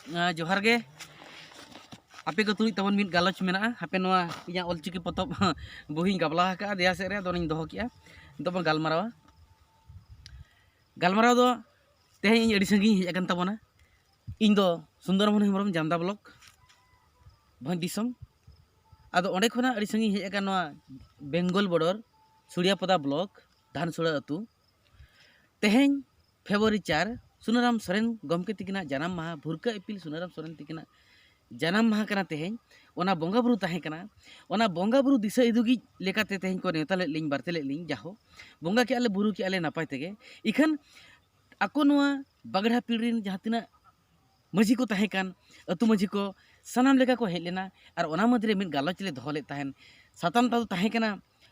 जोहार गे आपे को तुई तबन मिट गालोच मेना आपे नोआ इया ऑलचिकी पतब बहिं गाबला का देया से रे दोनिं दोहो किया तो बन गालमाराव दो तेहे इन अड़ी संगी हेज अकन तबना इन दो सुंदरमोहन हेमब्रम जामदा ब्लॉक भंग दिसम आदो ओंडे खोना अड़ी संगी हेज अकन नोआ बेंगल बॉर्डर सुड़ियापदा ब्लॉक धानसुड़ा अतु तेहें फेब्रुआरी 4 सुनाराम सोरेन गमके तिकिना जानाम माहा भुरका इपिल सुनाराम सोरेन तिकिना जानाम माहा कना तेहें ओना बोंगा बुरु ताहे कना ओना बोंगा बुरु दिशा इदुगी लेकाते तेहें को नेता ले लिंग बारते ले लिंग जाहो बोंगा के आले बुरु के आले नापाय तेगे इखन ako noa bagड़ा पिड़िन जहाँ तना मजी को ताहे कान अतु मजी को सनाम लेका को हेज लेना और ओना मध्य मिट गालोच ले दोहो ले ताहेन साताम ता ताहे कना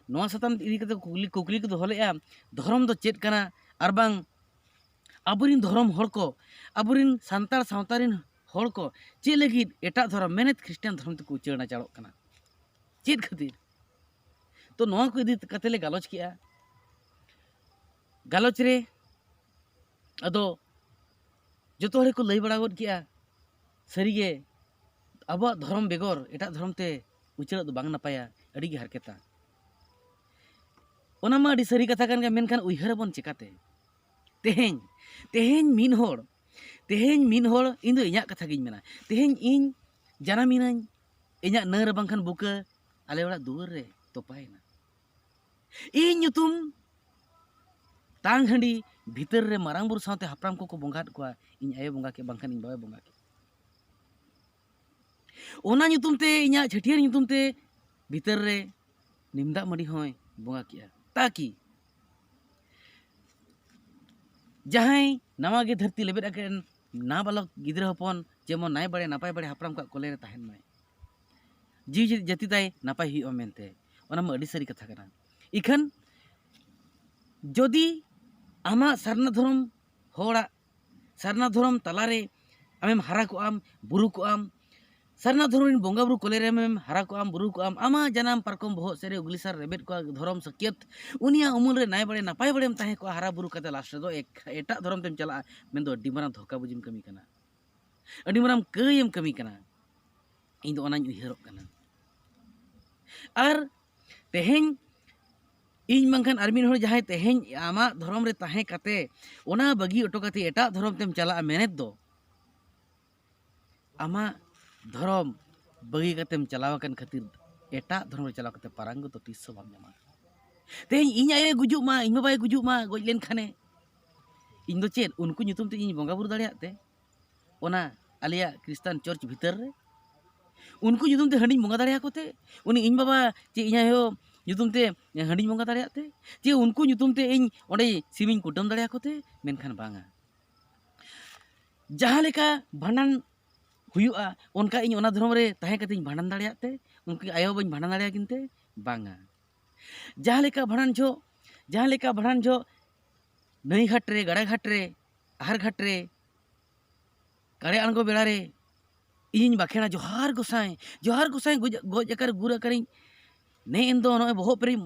नोआ साताम इदी कते कुकली को दोहो लेआ धर्म दो चेत कना और बांग आबुरिन धर्म हर को आबुरिन सांतार सावतारिन हर को चे लगी एटा धर्म मेहनत ख्रिस्टियान धर्म तक उचारना चाड़ो कना चेत खातिर तो नोआ को इदी कते ले गालोच किया गालोच रे अदो जो हड़े को लई बड़ा गद किया सारीगे अब धर्म बेगर एटा धर्म ते उचार दो बांग नापाया अड़ी गे हारकेता ओना मा अड़ी सारी कथा कान गे मेनखान उइहार बन चिकाते तेहें तेहें मिन होड़ इन दो इᱧᱟᱜ कथा गिन मेना तेहें इन जानामिनाñ इᱧाᱜ नर बांखान बुका आले ओड़ा दुआर रे तोपायना इन nyutum तांग हंडी भीतर रे मारांग बुरु साथे हापराम को बंगात को इन आयो बंगा के बांखान इन बाबा बंगा के ओना nyutum ते इñा छठियर nyutum ते भीतर रे निमदा मडी होय बंगा किया ताकि जहां नवा गे धरती लेबेद अकेन ना बालक गिद्रा हपन जेमन नाय बड़े नापाय बड़े हापराम का कोले रे ताहेन माय जी जाति ताय नापाय हियो मेनते ओना मा अडी सारी कथा कना इखन जदि आमा सारना धर्म होड़ा सारना धर्म तलारे आमेम हारा को आम बुरु को आम सारना धर्म बोंगा बुरु कोले रे आमेम हारा को आम बुरु को आम आमा जनाम पारकम बहो सेरे उगलीसार रेबेट को धर्म सकियत उनिया उमुल रे नाय बड़े नापाय बड़ेम ताहे को हारा बुरु कते लास्ट दो एटा धर्म तेम चला मेन दो अड्डी मारां धोका बुजिम कमी कना अड्डी मारां कयम कमी कना इन दो ओनाñ उइहारोग कना आर तेहें इन मंखान आर्मिन हर जहां तेहें आमा धर्म रे ताहे काते ओना बगी ऑटो काते एटा धर्म तेम चला मेनेत दो आमा धर्म बगी कातेम चलाव कन खातिर एटा धर्म रे चलाव काते पारंग तो तीस बाम ᱧᱟᱢᱟ तेहें इन आये गुजुग मा इन बाबाय गुजुग मा गoj len खाने इन दो चेद उनको nyutum ते इन बोंगा बुरु दाड़ियात ते ओना आलिया क्रिस्तान चर्च भीतर रे उनको nyutum ते हंडी बोंगा दाड़िया कोते उनी इन बाबा चे इन आयो nyutum te हंडी बोंगा दाड़ियात ते चे उनको nyutum te इन ओंडे सिमिन कुटम दाड़िया कोते मेनखान बांगा जहां लेका भांडन हुयुआ उनका इन ओना धर्म रे ताहे कते इन भांडन दाड़ियात ते उनकी आयो बन भांडन दाड़िया किनते बांगा जहां लेका भांडन जो नई घाट रे गड़ा घाट रे आहर घाट रे काड़े आंगो बेड़ा रे इन बाखेना जोहार गोसाई गज अकर गुर अकरिं ने इन दो नोय बहो पेरी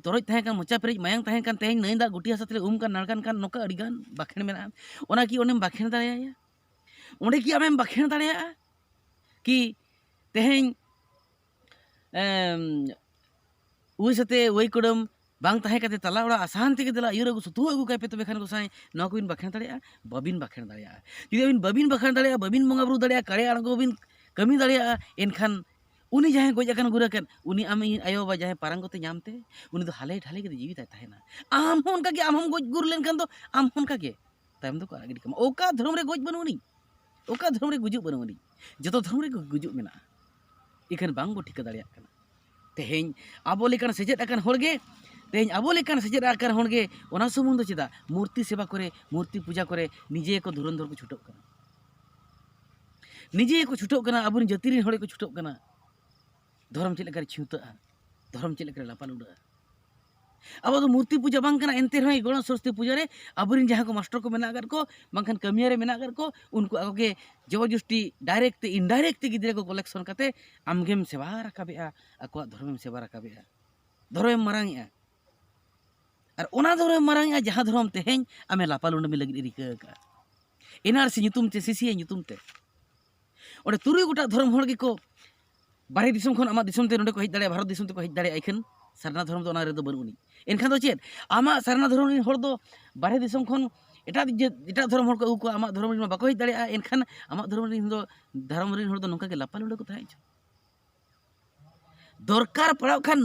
तोरज ताहे कान मोचा पेरी मायांग ताहे कान तेहें नई दा गुटी हासत रे कान नाड़कान कान नोका अडिगान बाखेन मेना ओना की ओनेम बाखेन दाड़िया ओंडे की आमेम बाखेन दाड़िया कि तेहें उई सते वई कोडम बांग ताहे काते तला ओड़ा आसान तेगे दला इयर अगु सुतु अगु कापे तबे खान गोसाई नो को बिन बाखेन दाड़िया बबिन बाखेन दाड़िया जुदि बिन बबिन बाखेन दाड़िया बबिन बोंगा बुरु दाड़िया काड़े आड़गो बिन कमी दाड़िया एनखान उनी जहां गज अकन गुरकन उनी आम आयो बा जहां पारंगते नामते उनी दो हाले ढाले के जीवित ताहेना आम होन का के आम हम गज गुर लेन खान दो आम होन का के तायम दो आगे कम ओका धर्म रे गज बनउनी ओका धर्म रे गुजुग बनउनी जतो धर्म रे गुजुग मेना इखन बांग बो ठिका दाड़िया कना तेहें आबो लेकन सेजेद अकन होड़गे तेहें आबो लेकन सेजेद अकन होड़गे ओना सुमुंग दो चेदा मूर्ति सेवा करे मूर्ति पूजा करे निजे को धुरंधर को छुटो कना निजे को छुटो कना आबुन जातिरिन होड़े को छुटो कना धर्म चेक छिउता धर्म चेक लापान उड़ा अब तो मूर्ति पूजा बांग कना एनते रही गणेश सरस्वती पूजा रे अबुरिन जहां को मास्टर को मेना कर को बांखान कमिया रे मेना कर को उनको आगे जबरदस्ती डायरेक्ट इनडायरेक्ट गिद्रे को कलेक्शन करते आमगेम सेवा राखाबेआ अको धर्मम सेवा राखाबेआ धर्म मारांगया और ओना धर्म मारांगया जहां धर्म तेहें आमे लापाल उंडमी लगी रिका का NRC nyutum te CCA nyutum te और तुरुई गोटा धर्म हड़ गेको बारे दिसम खन आमा दिसम ते नोडे को हेज दाड़े भारत दिसम ते को हेज दाड़े इखन सारना धर्म दो ओना रे दो बनुनी एनखान दो चेद आमा सारना धर्म रिन हड़ दो बारे दिसम खन एटा धर्म हड़ को अगु को आमा धर्म रिन बाको हेज दाड़े एनखान आमा धर्म रिन हड़ दो नोका के लापा लुंडे को थाई दरकार पड़ाव खान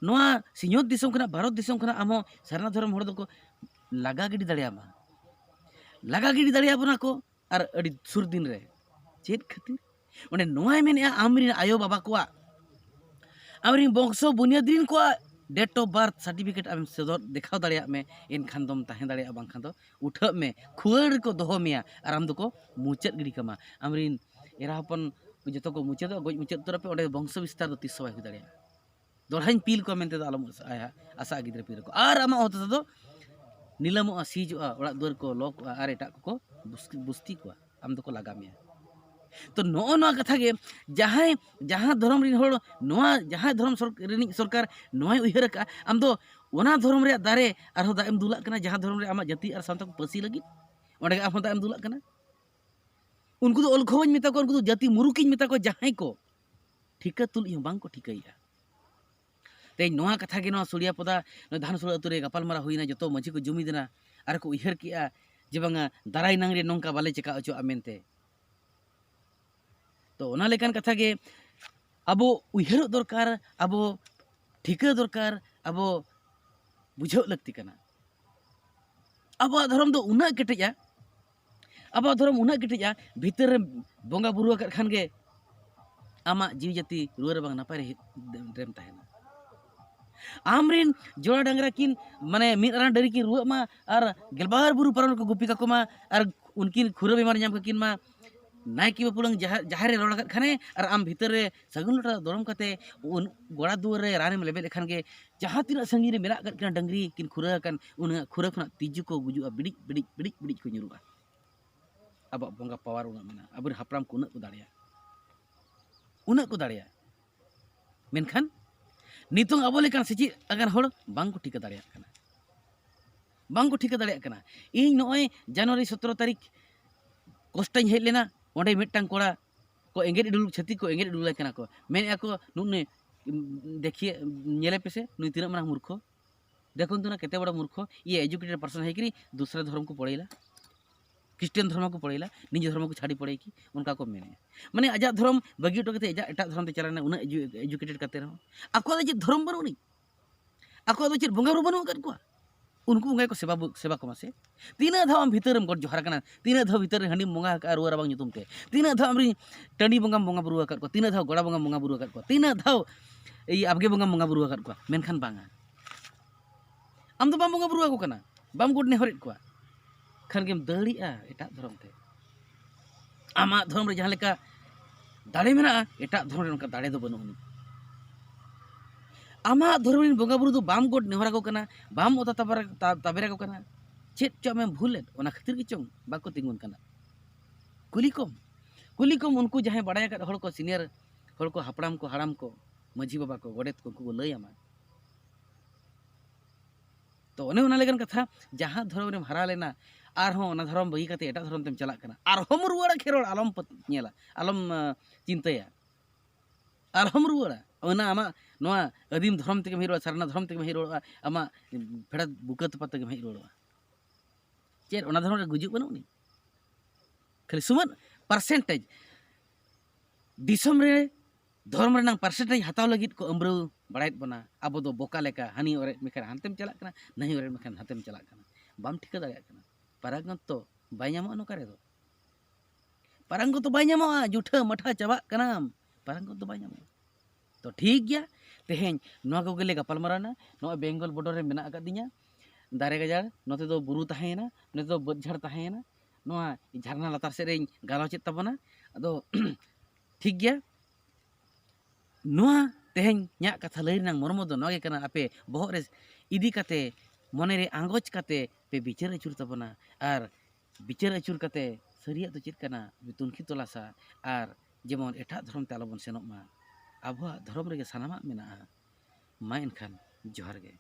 नोआ सिंहत दिसम खना भारत दिसम खना आम सारना धर्म हड़ दो को लगा गिडी दाड़े आमा लगा गिडी दाड़े आबना को और अड़ी सुर दिन रे चेद खातिर ओने नोआय मेने आमरिन आयो बाबा को आमरिन बंशो बुनियादीन को डेट ऑफ बर्थ सर्टिफिकेट आम सदर देखाव दाड़े में एनखान दम ताहे दाड़े बांखान दो उठा में खुआड़ को दोहो मेया और आम दो मुचाद गिडी कमा आमरिन एरा हपन जो को मुचाद गज मुचाद तोरा पे ओडे बंश विस्तार दो तिस बाय दाड़े दोड़ाइन पील को मेनते दो आलम आया आशा गिद्रे पीर को और आमा होता दो नीलमो सीजो ओड़ा दुआर को लॉक और एटा को बुस्ती को आम दो को लगा मेया तो नो नोआ कथा के जहाँ धर्म रिन हड़ नोआ जहाँ धर्म सरकार नोआय उयहर का आम दो ओना धर्म रे दारे आर दा एम दुलाक कना जहाँ धर्म रे आमा जाति और सानता को पसी लगी ओंडे आम दा एम दुलाक कना उनको तो अलखोवኝ मेता को उनको तो जाति मुरुकिኝ मेता को जहाँ को ठिका तुल इ बांग को ठिकाइया ते नोआ कथा के नोआ सुड़िया पदा धानसुड़ अतु रे गपालमारा हुइना जतो मझी को जुमिदना आर को उयहर किया जे बांगा दाराय नांग रे नोंका बाले चेका अचो आमेनते तो ओना लेकान कथा के अबो उयहर दरकार अबो ठिका दरकार अबो बुझाव लगती कना अबो धर्म दो उना केटेजा अब धर्म उना केटेजा भीतर रे बोंगा बुरु आकर खान गे आमा जीव जाति रुआर बांग नापाय रेम ताहेना आमरिन जोड़ा डांगरा किन माने मिद रान डरी किन रुआ मा और गेलबार बुरु पारन को गुपी का मा और उनकिन खुरा बेमार जाम किन मा नायकी बापुलंग जहार रे रोड़ा खाने और आम भीतर रे सगुन लोटा दरम कते उन गोड़ा दुआर रे राने में लेबे खान गे जहाँ तीना संगी रे मेरा किन डंगरी किन खुरा कान उन खुरा खना तिजु को गुजुआ बिडिक बिडिक बिडिक बिडिक को nyuruga अब बोंगा पावर उना मेना अब हापराम को उना को दाड़िया मेनखान नितों अब लेकान सिचि अगर हड़ बांग को ठिका दाड़िया कना बांग को ठिका दाड़िया कना इन नय जनवरी 17 तारीख कष्टኝ हेज लेना ओंडे मिटटांग कोड़ा को एंगेट इडुल छती को एंगेट इडुल कना को मेन को नुने देखिए नेले पेसे नुई तिना मना मूर्ख देखुन तुना केते बड़ा मूर्ख ये एजुकेटेड पर्सन है कि दूसरा धर्म को पढ़ेला क्रिश्चियन धर्म को पढ़ेला निज धर्म को छाड़ी पड़े कि उनका को मेने माने आजा धर्म बगी टोकते एटा धर्म ते चलाना उना एजुकेटेड करते रहो आको जे धर्म बनुनी आको जे बोंगा रो बनु कर को उनको बोंगा को सेवा को मासे तीना धाव भीतरम गड जोहार कना तीना धाव भीतर हंडी बोंगा का रुआर बांग nyutum ते तीना धाव हमरी टंडी बोंगा बुरु कर को तीना धाव गोड़ा बोंगा बुरु कर को तीना धाव ई आबगे बोंगा बुरु कर को मेनखान बांगा आम तो बाम बोंगा बुरु को कना बाम गुड ने हरित को खान गेम दड़िया एटा धर्म ते आमा धर्म रे जहाँ लेका दाड़े मेना एटा धर्म रे उनका दाड़े दो बनुनी आमा धर्म रे बोंगा बुरु दो बाम गोड नेहरा को कना बाम ओता ताबेरा को कना चेत च में भूल ओना खातिर की चोंग बाको तिंगुन कना कुली कम उनको जहाँ बड़ाय का हड़ को सीनियर हड़ को हापड़ाम को हाड़ाम को मझी बाबा को गोडेत को उनको लय आमा तो ओने ओना लेगन कथा जहाँ धर्म रे हरा लेना आरहों धर्म बगी कते एटा धर्म तेम चलाक कना आरहोम रुआड़ा खेरोड़ आलम नेला आलम चिंताया आरहोम रुआड़ा ओना आमा नोआ आदिम धर्म तेम हिरोड़ा सारना धर्म तेम हिरोड़ा आमा फेड़ा बुकत पत तेम हिरोड़ा चेर ओना धर्म रे गुजुक बनुनी खाली सुमन परसेंटेज दिसम रे धर्म रेनांग परसेंटेज हताव लगित को अम्ब्रु बड़ाइत बना अब दो बोका लेका हानि ओरे मेखा हानतेम चलाक कना नहीं ओरे मेखा हानतेम चलाक कना बाम ठिका दाड़िया कना पारंगत तो बाय ᱧᱟᱢᱚᱜᱼᱟ ᱱᱚᱠᱟ ᱨᱮᱫᱚ पारंगत तो बाय ᱧᱟᱢᱚᱜᱼᱟ जुठा मठा चाबा कनाम पारंगत तो बाय ᱧᱟᱢᱚᱜᱼᱟ तो ठीक गया तेहेñ नोआ को गेले गपालमाराना नोआ बेंगल बॉर्डर रे मेना आकादिया दारे गजार नोते दो बुरु ताहेना नोते दो बदझाड़ ताहेना नोआ झरना लातार से रे गालोचेत ताबना अदो ठीक गया नोआ तेहेñ ᱧᱟ कथा लई रनांग मर्म दो नोगे कना आपे बहर रे इदी कते मने रे आंगोच कते पे बिचार अचुर तबना और बिचार अचुर कते सरिया तो चेत कना तुनखी तलासा और जेमन एटा धर्म ते आलोबन सेनोग मा आबो धर्म रे सानामा मेना मा एनखान जोहार गे।